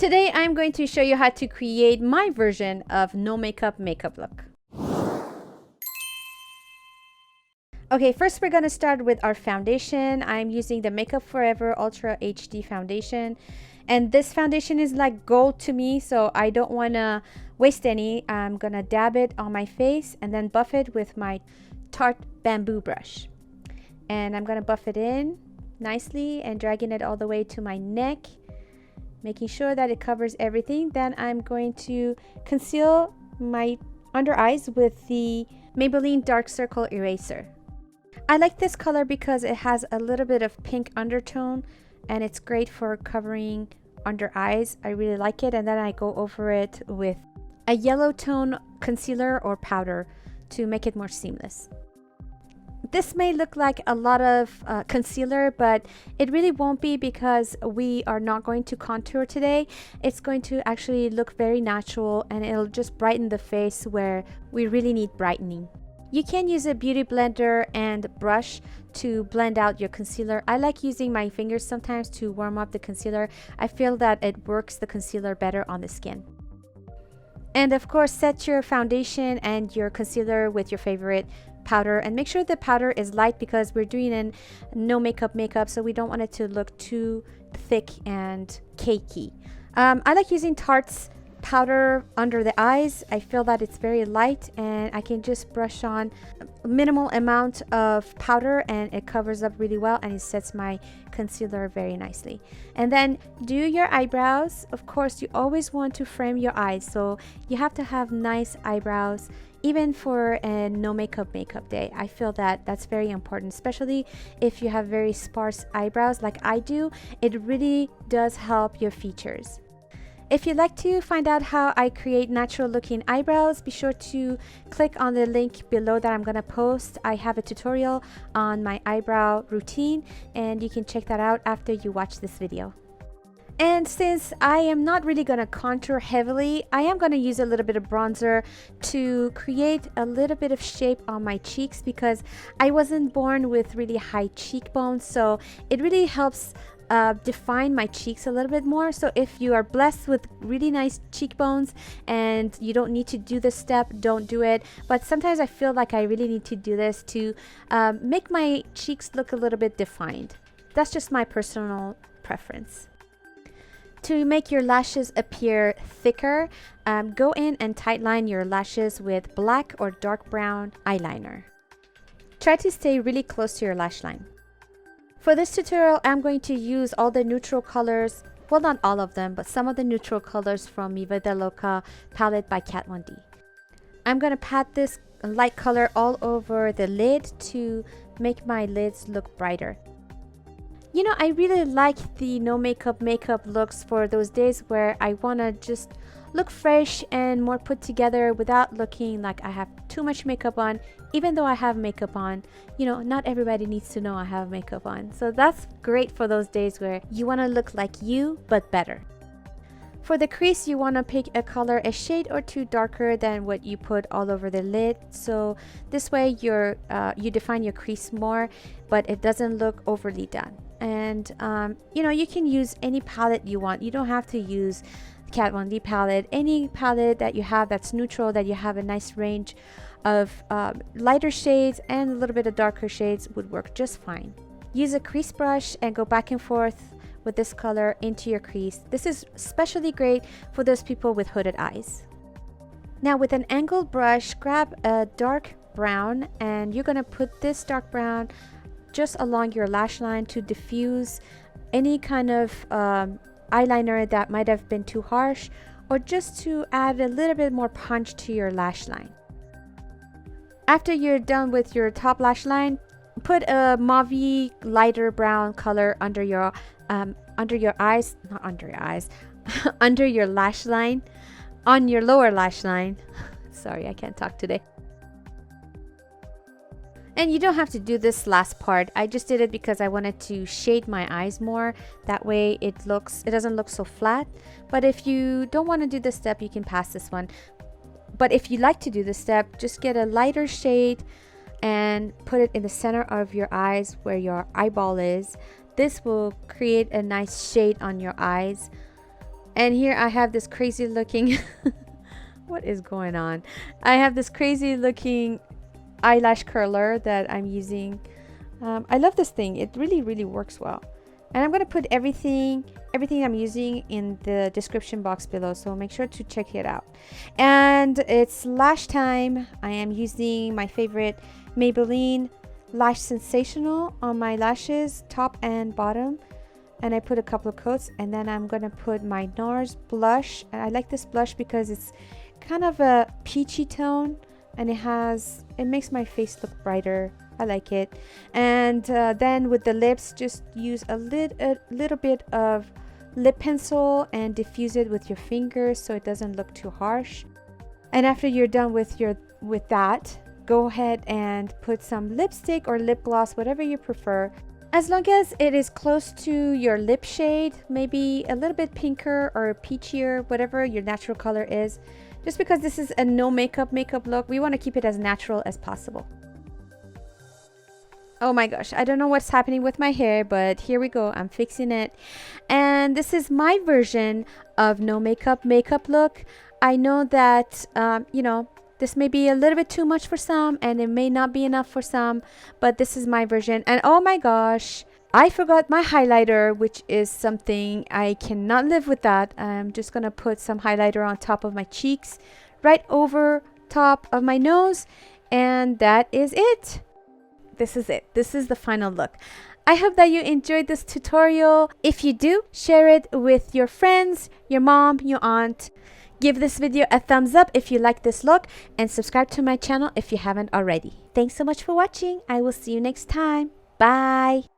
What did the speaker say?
Today I'm going to show you how to create my version of no makeup look. Okay, first we're going to start with our foundation. I'm using the Makeup Forever Ultra HD foundation. And this foundation is like gold to me, so I don't want to waste any. I'm going to dab it on my face and then buff it with my Tarte bamboo brush. And I'm going to buff it in nicely and dragging it all the way to my neck, making sure that it covers everything. Then I'm going to conceal my under eyes with the Maybelline Dark Circle Eraser. I like this color because it has a little bit of pink undertone and it's great for covering under eyes. I really like it. And then I go over it with a yellow tone concealer or powder to make it more seamless. This may look like a lot of concealer, but it really won't be because we are not going to contour today. It's going to actually look very natural and it'll just brighten the face where we really need brightening. You can use a beauty blender and brush to blend out your concealer. I like using my fingers sometimes to warm up the concealer. I feel that it works the concealer better on the skin. And of course, set your foundation and your concealer with your favorite powder and make sure the powder is light because we're doing a no makeup, so we don't want it to look too thick and cakey. I like using Tarte's powder under the eyes. I feel that it's very light and I can just brush on a minimal amount of powder and it covers up really well and it sets my concealer very nicely. And then do your eyebrows. Of course, you always want to frame your eyes, so you have to have nice eyebrows even for a no makeup day. I feel that that's very important, especially if you have very sparse eyebrows like I do. It really does help your features. If you'd like to find out how I create natural looking eyebrows, be sure to click on the link below that I'm going to post. I have a tutorial on my eyebrow routine and you can check that out after you watch this video. And since I am not really going to contour heavily, I am going to use a little bit of bronzer to create a little bit of shape on my cheeks because I wasn't born with really high cheekbones, so it really helps define my cheeks a little bit more. So if you are blessed with really nice cheekbones and you don't need to do this step, don't do it. But sometimes I feel like I really need to do this to make my cheeks look a little bit defined. That's just my personal preference. To make your lashes appear thicker, go in and tightline your lashes with black or dark brown eyeliner. Try to stay really close to your lash line. For this tutorial, I'm going to use all the neutral colors, well, not all of them, but some of the neutral colors from Vida Loca palette by Kat Von D. I'm going to pat this light color all over the lid to make my lids look brighter. You know, I really like the no makeup looks for those days where I want to just look fresh and more put together without looking like I have too much makeup on. Even though I have makeup on, you know, not everybody needs to know I have makeup on. So that's great for those days where you want to look like you, but better. For the crease, you want to pick a color a shade or two darker than what you put all over the lid. So this way you define your crease more, but it doesn't look overly done. And you know, you can use any palette you want. You don't have to use Kat Von D palette. Any palette that you have that's neutral, that you have a nice range of lighter shades and a little bit of darker shades would work just fine. Use a crease brush and go back and forth with this color into your crease. This is especially great for those people with hooded eyes. Now with an angled brush, grab a dark brown and you're going to put this dark brown just along your lash line to diffuse any kind of eyeliner that might have been too harsh, or just to add a little bit more punch to your lash line. After you're done with your top lash line, put a mauve lighter brown color under your eyes, not under your eyes, under your lash line, on your lower lash line. Sorry, I can't talk today. And you don't have to do this last part. I just did it because I wanted to shade my eyes more. That way it doesn't look so flat. But if you don't want to do this step, you can pass this one. But if you like to do this step, just get a lighter shade and put it in the center of your eyes where your eyeball is. This will create a nice shade on your eyes. And here I have this crazy looking what is going on? I have this crazy looking eyelash curler that I'm using. I love this thing. It really works well. And I'm going to put everything I'm using in the description box below, so make sure to check it out. And it's lash time. I am using my favorite Maybelline Lash Sensational on my lashes, top and bottom. And I put a couple of coats, and then I'm going to put my Nars blush. And I like this blush because it's kind of a peachy tone, and it makes my face look brighter. I like it. And then with the lips, just use a little bit of lip pencil and diffuse it with your fingers so it doesn't look too harsh. And after you're done with that, go ahead and put some lipstick or lip gloss, whatever you prefer. As long as it is close to your lip shade, maybe a little bit pinker or peachier, whatever your natural color is. Just because this is a no makeup look, we want to keep it as natural as possible. Oh my gosh, I don't know what's happening with my hair, but here we go. I'm fixing it. And this is my version of no makeup look. I know that, this may be a little bit too much for some, and it may not be enough for some, but this is my version. And oh my gosh, I forgot my highlighter, which is something I cannot live with that. I'm just gonna put some highlighter on top of my cheeks, right over top of my nose, and that is it. This is it. This is the final look. I hope that you enjoyed this tutorial. If you do, share it with your friends, your mom, your aunt. Give this video a thumbs up if you like this look, and subscribe to my channel if you haven't already. Thanks so much for watching. I will see you next time. Bye.